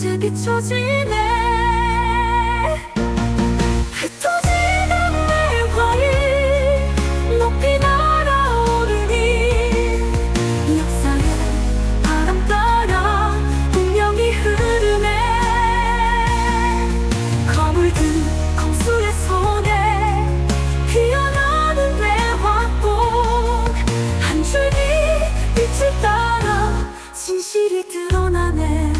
이제 비춰지네. 흩어지는 내 화일 높이 날아오르니 역사의 바람 따라 운명이 흐르네. 검을 든 검술의 손에 피어나는 내 화꽃 한 줄기 빛을 따라 진실이 드러나네.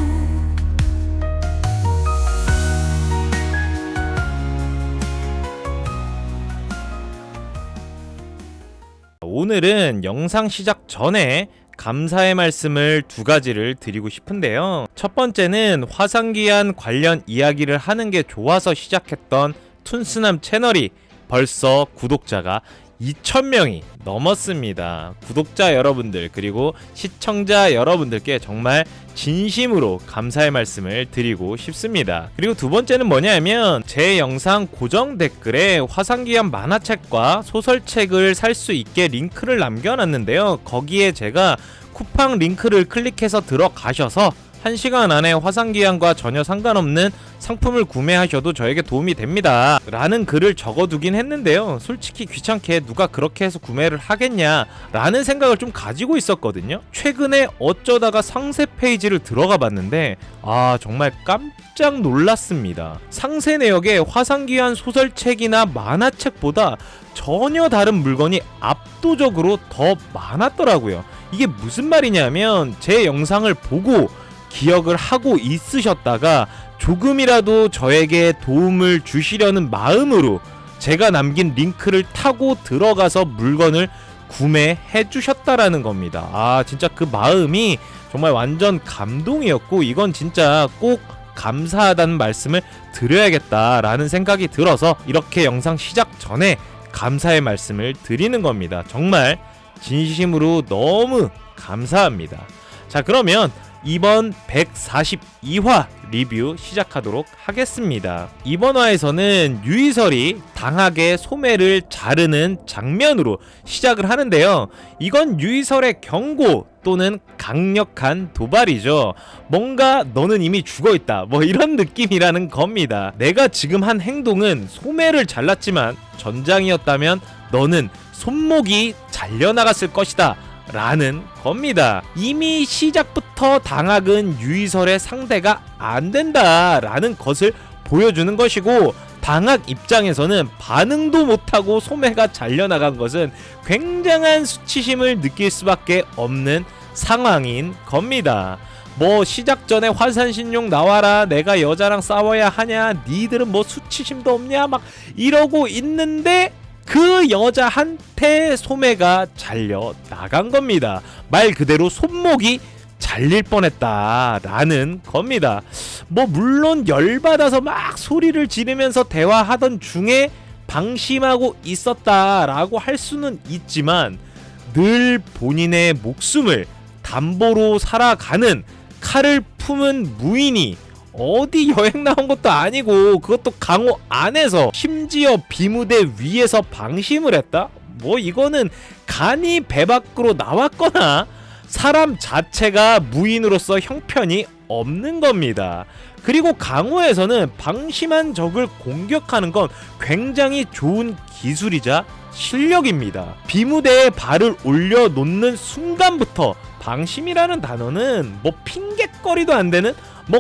오늘은 영상 시작 전에 감사의 말씀을 두 가지를 드리고 싶은데요. 첫 번째는 화상기한 관련 이야기를 하는 게 좋아서 시작했던 툰스남 채널이 벌써 구독자가 2,000명이 넘었습니다. 구독자 여러분들 그리고 시청자 여러분들께 정말 진심으로 감사의 말씀을 드리고 싶습니다. 그리고 두 번째는 뭐냐면 제 영상 고정 댓글에 화상기한 만화책과 소설책을 살 수 있게 링크를 남겨놨는데요. 거기에 제가 쿠팡 링크를 클릭해서 들어가셔서 1시간 안에 화상기한과 전혀 상관없는 상품을 구매하셔도 저에게 도움이 됩니다 라는 글을 적어두긴 했는데요. 솔직히 귀찮게 누가 그렇게 해서 구매를 하겠냐 라는 생각을 좀 가지고 있었거든요. 최근에 어쩌다가 상세 페이지를 들어가 봤는데 정말 깜짝 놀랐습니다. 상세 내역에 화상기한 소설책이나 만화책보다 전혀 다른 물건이 압도적으로 더 많았더라고요. 이게 무슨 말이냐면 제 영상을 보고 기억을 하고 있으셨다가 조금이라도 저에게 도움을 주시려는 마음으로 제가 남긴 링크를 타고 들어가서 물건을 구매해 주셨다라는 겁니다. 진짜 그 마음이 정말 완전 감동이었고 이건 진짜 꼭 감사하다는 말씀을 드려야겠다라는 생각이 들어서 이렇게 영상 시작 전에 감사의 말씀을 드리는 겁니다. 정말 진심으로 너무 감사합니다. 자, 그러면 이번 142화 리뷰 시작하도록 하겠습니다. 이번 화에서는 유이설이 당하게 소매를 자르는 장면으로 시작을 하는데요. 이건 유이설의 경고 또는 강력한 도발이죠. 뭔가 너는 이미 죽어있다 이런 느낌이라는 겁니다. 내가 지금 한 행동은 소매를 잘랐지만 전장이었다면 너는 손목이 잘려나갔을 것이다 라는 겁니다. 이미 시작부터 당학은 유이설의 상대가 안 된다 라는 것을 보여주는 것이고 당학 입장에서는 반응도 못하고 소매가 잘려나간 것은 굉장한 수치심을 느낄 수밖에 없는 상황인 겁니다. 시작 전에 화산신용 나와라, 내가 여자랑 싸워야 하냐, 니들은 수치심도 없냐 막 이러고 있는데 그 여자한테 소매가 잘려 나간 겁니다. 말 그대로 손목이 잘릴 뻔했다라는 겁니다. 물론 열받아서 막 소리를 지르면서 대화하던 중에 방심하고 있었다라고 할 수는 있지만 늘 본인의 목숨을 담보로 살아가는 칼을 품은 무인이 어디 여행 나온 것도 아니고 그것도 강호 안에서 심지어 비무대 위에서 방심을 했다? 이거는 간이 배 밖으로 나왔거나 사람 자체가 무인으로서 형편이 없는 겁니다. 그리고 강호에서는 방심한 적을 공격하는 건 굉장히 좋은 기술이자 실력입니다. 비무대에 발을 올려놓는 순간부터 방심이라는 단어는 핑곗거리도 안 되는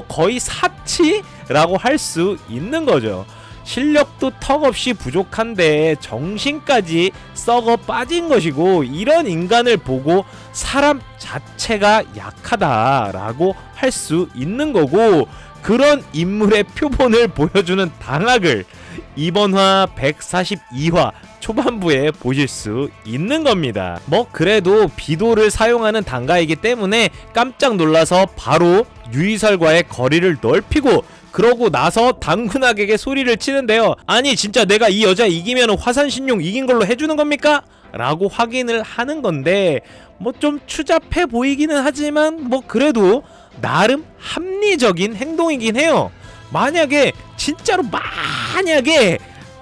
거의 사치라고 할 수 있는 거죠. 실력도 턱없이 부족한데 정신까지 썩어 빠진 것이고 이런 인간을 보고 사람 자체가 약하다라고 할 수 있는 거고 그런 인물의 표본을 보여주는 당학을 이번 화 142화 초반부에 보실 수 있는 겁니다. 그래도 비도를 사용하는 단가이기 때문에 깜짝 놀라서 바로 유이설과의 거리를 넓히고 그러고 나서 당군학에게 소리를 치는데요. 아니 진짜 내가 이 여자 이기면 화산신용 이긴 걸로 해주는 겁니까? 라고 확인을 하는 건데 좀 추잡해 보이기는 하지만 그래도 나름 합리적인 행동이긴 해요. 만약에 진짜로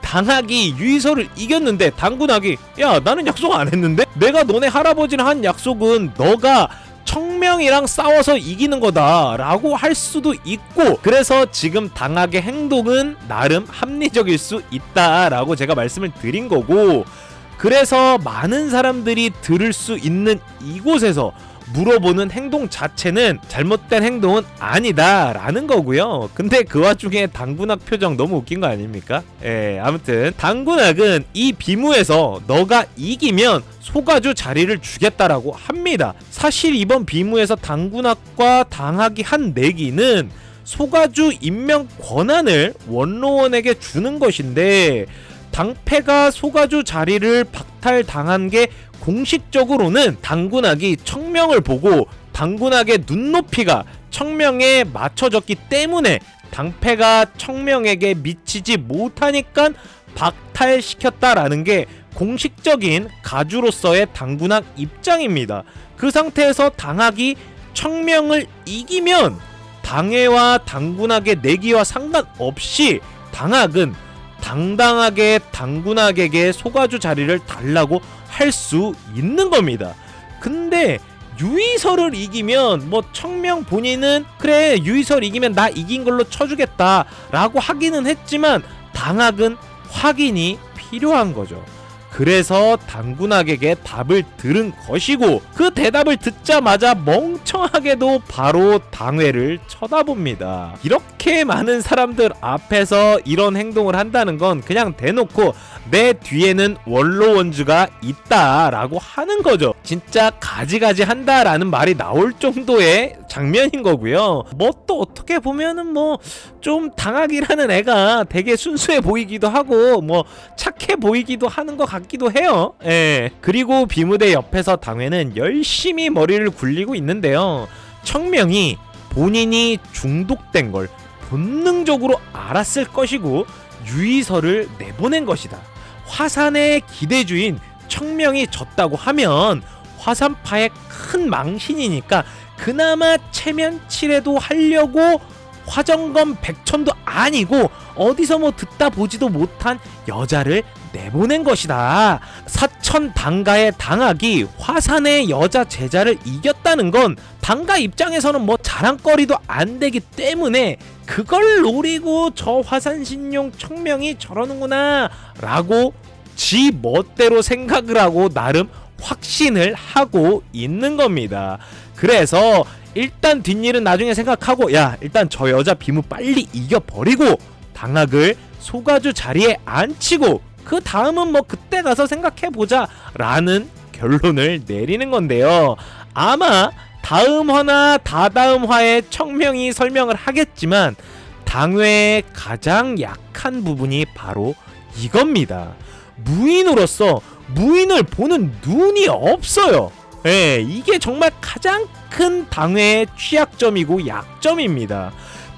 당학이 유이설을 이겼는데 당군학이 야 나는 약속 안 했는데? 내가 너네 할아버지랑 한 약속은 너가 청명이랑 싸워서 이기는 거다라고 할 수도 있고, 그래서 지금 당학의 행동은 나름 합리적일 수 있다라고 제가 말씀을 드린 거고, 그래서 많은 사람들이 들을 수 있는 이곳에서 물어보는 행동 자체는 잘못된 행동은 아니다라는 거고요. 근데 그 와중에 당군학 표정 너무 웃긴 거 아닙니까? 아무튼 당군학은 이 비무에서 너가 이기면 소가주 자리를 주겠다라고 합니다. 사실 이번 비무에서 당군학과 당학이 한 내기는 소가주 임명 권한을 원로원에게 주는 것인데, 당패가 소가주 자리를 박탈당한 게 공식적으로는 당군학이 청명을 보고 당군학의 눈높이가 청명에 맞춰졌기 때문에 당패가 청명에게 미치지 못하니까 박탈시켰다라는 게 공식적인 가주로서의 당군학 입장입니다. 그 상태에서 당학이 청명을 이기면 당회와 당군학의 내기와 상관없이 당학은 당당하게 당군학에게 소가주 자리를 달라고 할 수 있는 겁니다. 근데 유의설을 이기면 뭐 청명 본인은 그래 유의설 이기면 나 이긴 걸로 쳐주겠다 라고 하기는 했지만 당학은 확인이 필요한 거죠. 그래서 당군학에게 답을 들은 것이고, 그 대답을 듣자마자 멍청하게도 바로 당회를 쳐다봅니다. 이렇게 많은 사람들 앞에서 이런 행동을 한다는 건 그냥 대놓고 내 뒤에는 원로원주가 있다라고 하는 거죠. 진짜 가지가지 한다라는 말이 나올 정도의 장면인 거고요. 뭐 또 어떻게 보면은 뭐 좀 당학이라는 애가 되게 순수해 보이기도 하고 뭐 착해 보이기도 하는 것 같기도 해요. 그리고 비무대 옆에서 당회는 열심히 머리를 굴리고 있는데요. 청명이 본인이 중독된 걸 본능적으로 알았을 것이고 유의설을 내보낸 것이다. 화산의 기대주인 청명이 졌다고 하면 화산파의 큰 망신이니까 그나마 체면치레도 하려고 화정검 백천도 아니고 어디서 뭐 듣다 보지도 못한 여자를 내보낸 것이다. 사천 당가의 당학이 화산의 여자 제자를 이겼다는 건 당가 입장에서는 뭐 자랑거리도 안 되기 때문에 그걸 노리고 저 화산신용 청명이 저러는구나 라고 지 멋대로 생각을 하고 나름 확신을 하고 있는 겁니다. 그래서 일단 뒷일은 나중에 생각하고 야 일단 저 여자 비무 빨리 이겨버리고 당학을 소가주 자리에 앉히고 그 다음은 뭐 그때 가서 생각해보자 라는 결론을 내리는 건데요. 아마 다음 화나 다다음 화에 청명이 설명을 하겠지만 당회의 가장 약한 부분이 바로 이겁니다. 무인으로서 무인을 보는 눈이 없어요. 이게 정말 가장 큰 당회의 취약점이고 약점입니다.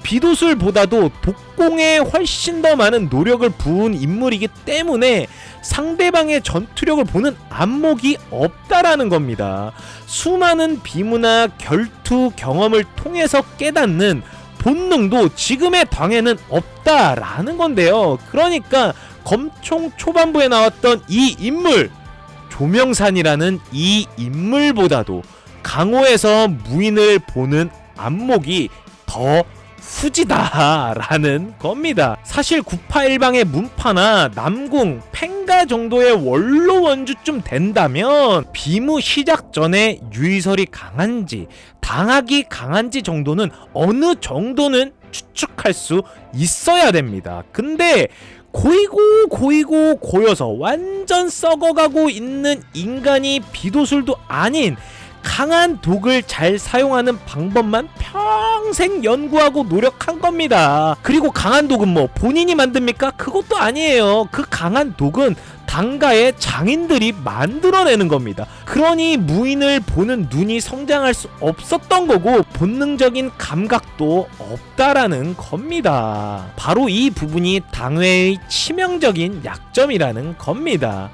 비도술보다도 독공에 훨씬 더 많은 노력을 부은 인물이기 때문에 상대방의 전투력을 보는 안목이 없다라는 겁니다. 수많은 비무나 결투 경험을 통해서 깨닫는 본능도 지금의 당에는 없다라는 건데요. 그러니까 검총 초반부에 나왔던 이 인물 조명산이라는 이 인물보다도 강호에서 무인을 보는 안목이 더 후지다라는 겁니다. 사실 구파일방의 문파나 남궁, 팽가 정도의 원로 원주쯤 된다면 비무 시작 전에 유의설이 강한지 당학이 강한지 정도는 어느 정도는 추측할 수 있어야 됩니다. 근데 고이고 고여서 완전 썩어가고 있는 인간이 비도술도 아닌 강한 독을 잘 사용하는 방법만 평생 연구하고 노력한 겁니다. 그리고 강한 독은 뭐 본인이 만듭니까? 그것도 아니에요. 그 강한 독은 당가의 장인들이 만들어내는 겁니다. 그러니 무인을 보는 눈이 성장할 수 없었던 거고 본능적인 감각도 없다라는 겁니다. 바로 이 부분이 당회의 치명적인 약점이라는 겁니다.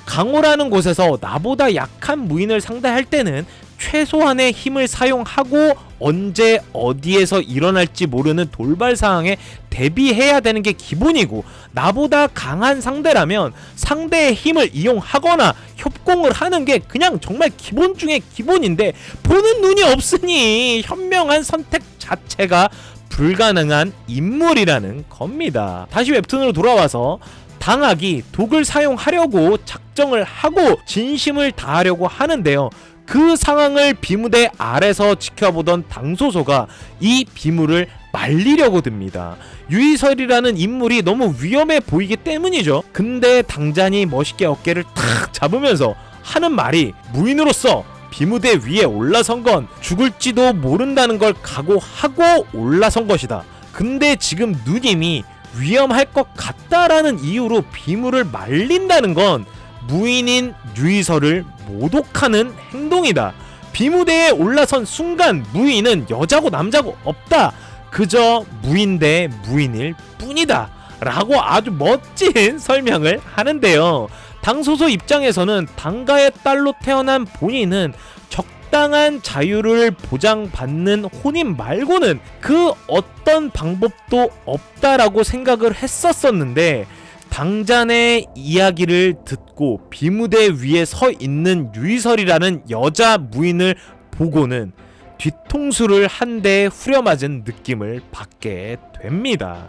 강호라는 곳에서 나보다 약한 무인을 상대할 때는 최소한의 힘을 사용하고 언제 어디에서 일어날지 모르는 돌발 상황에 대비해야 되는 게 기본이고, 나보다 강한 상대라면 상대의 힘을 이용하거나 협공을 하는 게 그냥 정말 기본 중에 기본인데, 보는 눈이 없으니 현명한 선택 자체가 불가능한 인물이라는 겁니다. 다시 웹툰으로 돌아와서 당학이 독을 사용하려고 작정을 하고 진심을 다하려고 하는데요. 그 상황을 비무대 아래서 지켜보던 당소소가 이 비무를 말리려고 듭니다. 유이설이라는 인물이 너무 위험해 보이기 때문이죠. 근데 당잔이 멋있게 어깨를 탁 잡으면서 하는 말이, 무인으로서 비무대 위에 올라선 건 죽을지도 모른다는 걸 각오하고 올라선 것이다. 근데 지금 누님이 위험할 것 같다라는 이유로 비무를 말린다는 건 무인인 유이설을 모독하는 행동이다. 비무대에 올라선 순간 무인은 여자고 남자고 없다. 그저 무인 대 무인일 뿐이다. 라고 아주 멋진 설명을 하는데요. 당소소 입장에서는 당가의 딸로 태어난 본인은 적당한 자유를 보장받는 혼인 말고는 그 어떤 방법도 없다라고 생각을 했었었는데, 당잔의 이야기를 듣고 비무대 위에 서 있는 유이설이라는 여자 무인을 보고는 뒤통수를 한 대 후려맞은 느낌을 받게 됩니다.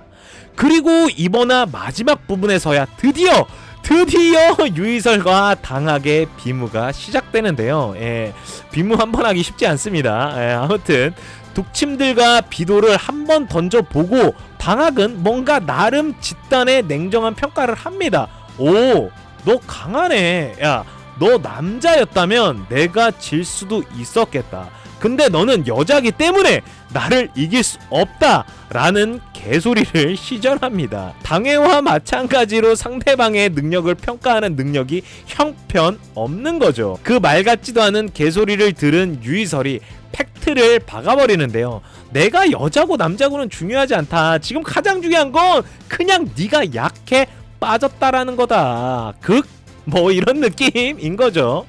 그리고 이번화 마지막 부분에서야 드디어 유이설과 당학의 비무가 시작되는데요. 비무 한번 하기 쉽지 않습니다. 아무튼 독침들과 비도를 한번 던져보고 당학은 뭔가 나름 집단의 냉정한 평가를 합니다. 오, 너 강하네. 야, 너 남자였다면 내가 질 수도 있었겠다. 근데 너는 여자기 때문에 나를 이길 수 없다 라는 개소리를 시전합니다. 당해와 마찬가지로 상대방의 능력을 평가하는 능력이 형편없는 거죠. 그 말 같지도 않은 개소리를 들은 유이설이 팩트를 박아버리는데요. 내가 여자고 남자고는 중요하지 않다. 지금 가장 중요한 건 그냥 네가 약해 빠졌다라는 거다. 뭐 이런 느낌인 거죠.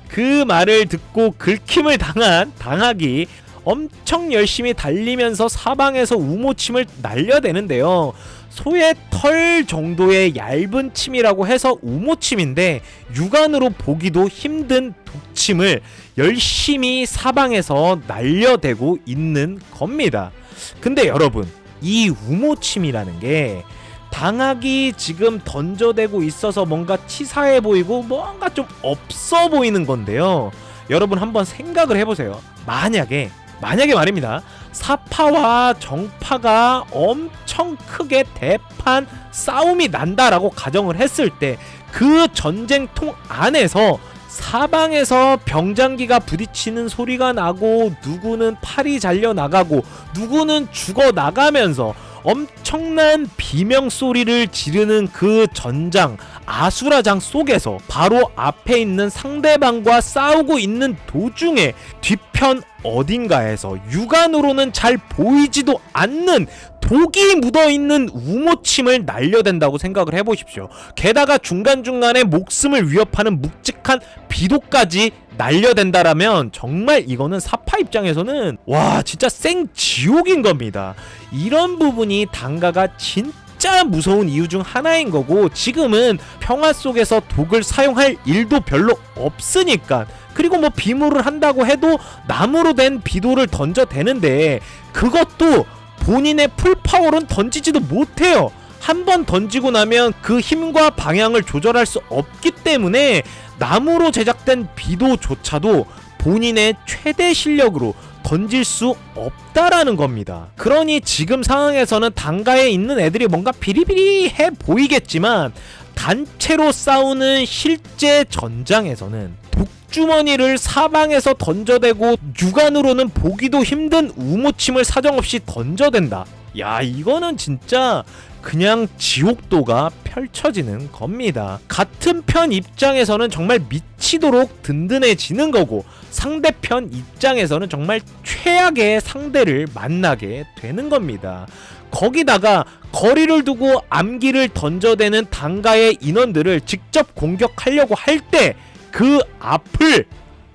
그 말을 듣고 긁힘을 당한 당학이 엄청 열심히 달리면서 사방에서 우모침을 날려대는데요. 소의 털 정도의 얇은 침이라고 해서 우모침인데, 육안으로 보기도 힘든 독침을 열심히 사방에서 날려대고 있는 겁니다. 근데 여러분, 이 우모침이라는 게 당학이 지금 던져대고 있어서 뭔가 치사해 보이고 뭔가 좀 없어 보이는 건데요. 여러분 한번 생각을 해보세요. 만약에 말입니다. 사파와 정파가 엄청 크게 대판 싸움이 난다라고 가정을 했을 때, 그 전쟁통 안에서 사방에서 병장기가 부딪히는 소리가 나고 누구는 팔이 잘려나가고 누구는 죽어나가면서 엄청난 비명소리를 지르는 그 전장 아수라장 속에서 바로 앞에 있는 상대방과 싸우고 있는 도중에 뒤편 어딘가에서 육안으로는 잘 보이지도 않는 독이 묻어있는 우모침을 날려댄다고 생각을 해보십시오. 게다가 중간중간에 목숨을 위협하는 묵직한 비도까지 날려댄다라면 정말 이거는 사파 입장에서는 와 진짜 생지옥인 겁니다. 이런 부분이 당가가 진짜 무서운 이유 중 하나인 거고, 지금은 평화 속에서 독을 사용할 일도 별로 없으니까, 그리고 뭐 비무를 한다고 해도 나무로 된 비도를 던져대는데 그것도 본인의 풀파워로는 던지지도 못해요. 한 번 던지고 나면 그 힘과 방향을 조절할 수 없기 때문에 나무로 제작된 비도조차도 본인의 최대 실력으로 던질 수 없다라는 겁니다. 그러니 지금 상황에서는 당가에 있는 애들이 뭔가 비리비리해 보이겠지만, 단체로 싸우는 실제 전장에서는 독주머니를 사방에서 던져대고 육안으로는 보기도 힘든 우모침을 사정없이 던져댄다. 야, 이거는 진짜 그냥 지옥도가 펼쳐지는 겁니다. 같은 편 입장에서는 정말 미치도록 든든해지는 거고, 상대편 입장에서는 정말 최악의 상대를 만나게 되는 겁니다. 거기다가 거리를 두고 암기를 던져대는 당가의 인원들을 직접 공격하려고 할 때 그 앞을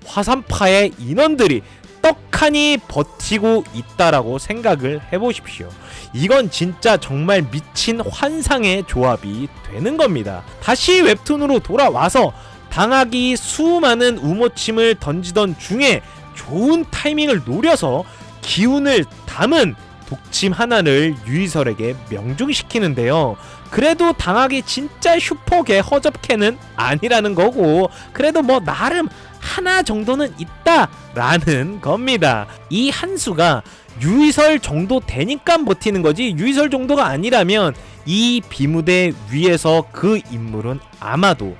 화산파의 인원들이 떡하니 버티고 있다라고 생각을 해보십시오. 이건 진짜 정말 미친 환상의 조합이 되는 겁니다. 다시 웹툰으로 돌아와서 당학이 수많은 우모침을 던지던 중에 좋은 타이밍을 노려서 기운을 담은 독침 하나를 유이설에게 명중시키는데요. 그래도 당학이 진짜 슈퍼개 허접캐는 아니라는 거고, 그래도 뭐 나름 하나 정도는 있다라는 겁니다. 이 한 수가 유이설 정도 되니까 버티는 거지, 유이설 정도가 아니라면 이 비무대 위에서 그 인물은 아마도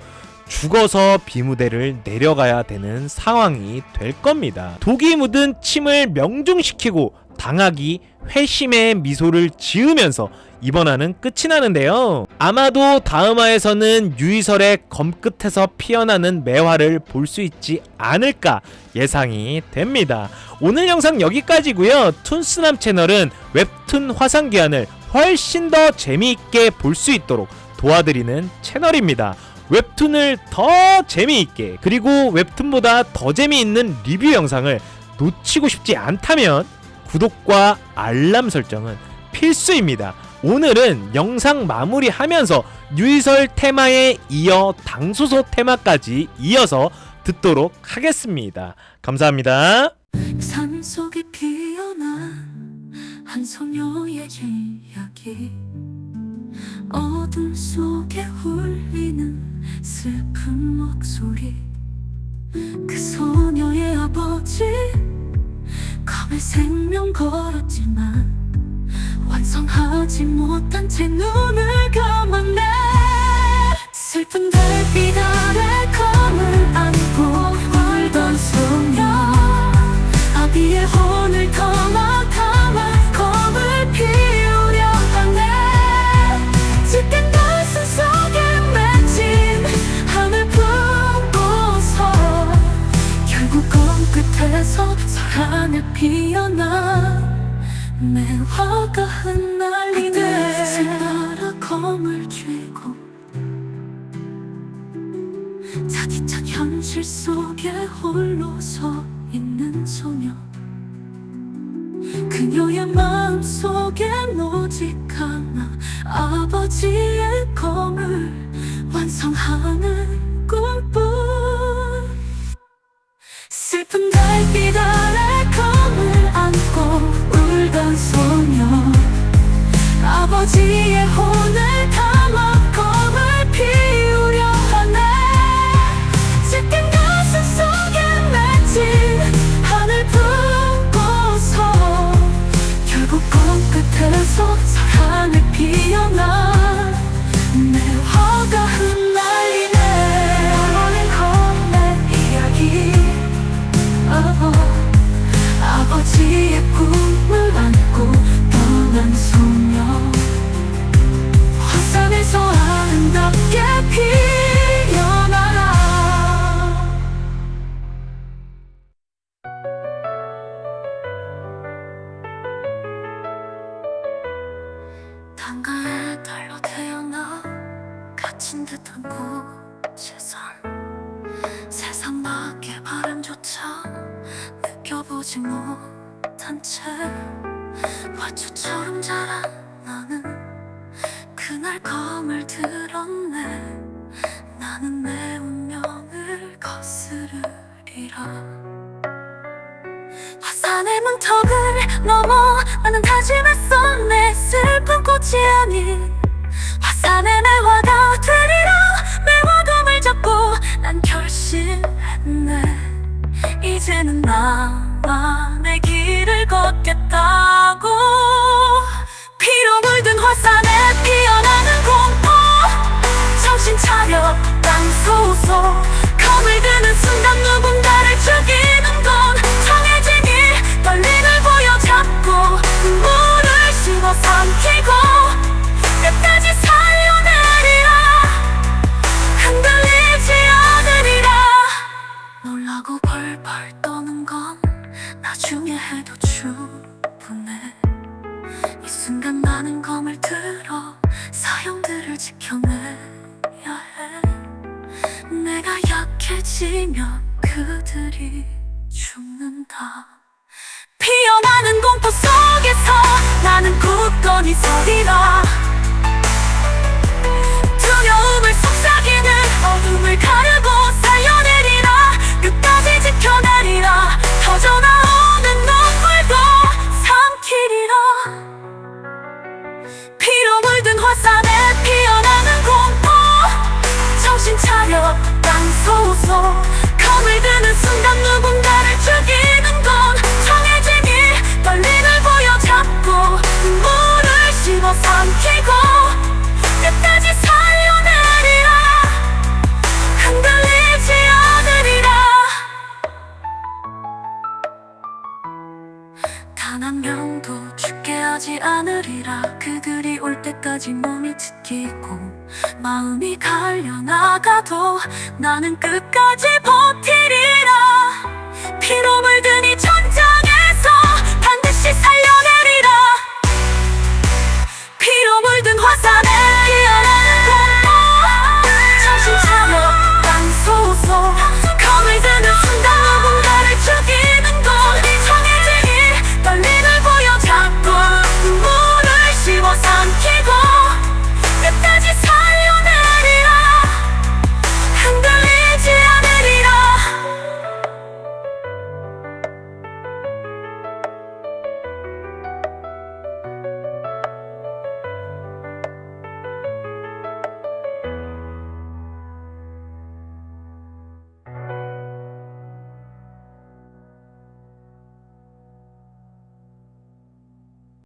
죽어서 비무대를 내려가야 되는 상황이 될 겁니다. 독이 묻은 침을 명중시키고 당학이 회심의 미소를 지으면서 이번 화는 끝이 나는데요. 아마도 다음 화에서는 유이설의 검끝에서 피어나는 매화를 볼 수 있지 않을까 예상이 됩니다. 오늘 영상 여기까지고요. 툰스남 채널은 웹툰 화상기한을 훨씬 더 재미있게 볼 수 있도록 도와드리는 채널입니다. 웹툰을 더 재미있게, 그리고 웹툰보다 더 재미있는 리뷰 영상을 놓치고 싶지 않다면 구독과 알람 설정은 필수입니다. 오늘은 영상 마무리하면서 유이설 테마에 이어 당소소 테마까지 이어서 듣도록 하겠습니다. 감사합니다. 산속에 피어난 한 소녀의 이야기, 어둠 속에 울리는 슬픈 목소리. 그 소녀의 아버지 검의 생명 걸었지만 완성하지 못한 채 눈을 감았네. 슬픈 달빛 아래 검을 안고 울던 소녀, 아비의 혼을 담아 검을 피우려 하네. 짙은 가슴 속에 맺힌 하늘 품고서 결국 검 끝에서 설하늘 피어나 매화가 흩날리네. 빛을 따라 검을 쥐고 차디찬 현실 속에 홀로 서 있는 소녀. 그녀의 마음속엔 오직 하나, 아버지의 검을 완성하는 꿈뿐. 슬픈 달빛 아래 검을 안고 울던 소녀, 아버지의 혼을 담아 검을 피우려 하네. 짙은 가슴 속에 맺힌 하늘 품고서 결국 검 끝에서 설하늘 피어나 매화가 흩날리네. 어린 검의 이야기, 아버지의 꿈을 안고 떠난 소녀, 화산에서 아름답게 피어나라. 단가의 달로 태어나 갇힌 듯한 곳에선 세상 밖의 바람조차 느껴보지 못한 채 화초처럼 자란 나는 그날 검을 들었네. 나는 내 운명을 거스르리라. 화산의 문턱을 넘어 나는 다짐했어. 내 슬픈 꽃이 아닌 화산의 매화가 되리라. 매화검을 잡고 난 결심했네. 이제는 나만의 길을 걷겠다고. 피로 물든 화산에 피어나는 공포, 정신 차려 땅소소. 검을 드는 순간 누군가를 죽이는 건 정해진 일. 떨림을 보여잡고 눈물을 씹어 삼키고 끝까지 살려내리라. 흔들리지 않으리라. 놀라고 벌벌 떠는 건 나중에 해도 충분해. 이 순간 나는 검을 들어 사형들을 지켜내야 해. 내가 약해지면 그들이 죽는다. 피어나는 공포 속에서 나는 굳건히 서리라. 두려움을 속삭이는 어둠을 가르고 살려내리라. 끝까지 지켜내리라. 터져나오는 눈물도 삼키리라. 피로 물든 화산에 피어나는 공포, 정신 차려 땅소소. 검을 드는 순간 누군가를 죽이는 건 정해지니 떨림을 보여잡고 눈물을 씹어 삼키고 끝까지 살려내리라. 흔들리지 않으리라. 단 한 명도 죽게 하지 않으리라. 그들이 올 때까지 몸이 지키고 마음이 갈려나가도 나는 끝까지 버티리라. 피로 물든 이 천장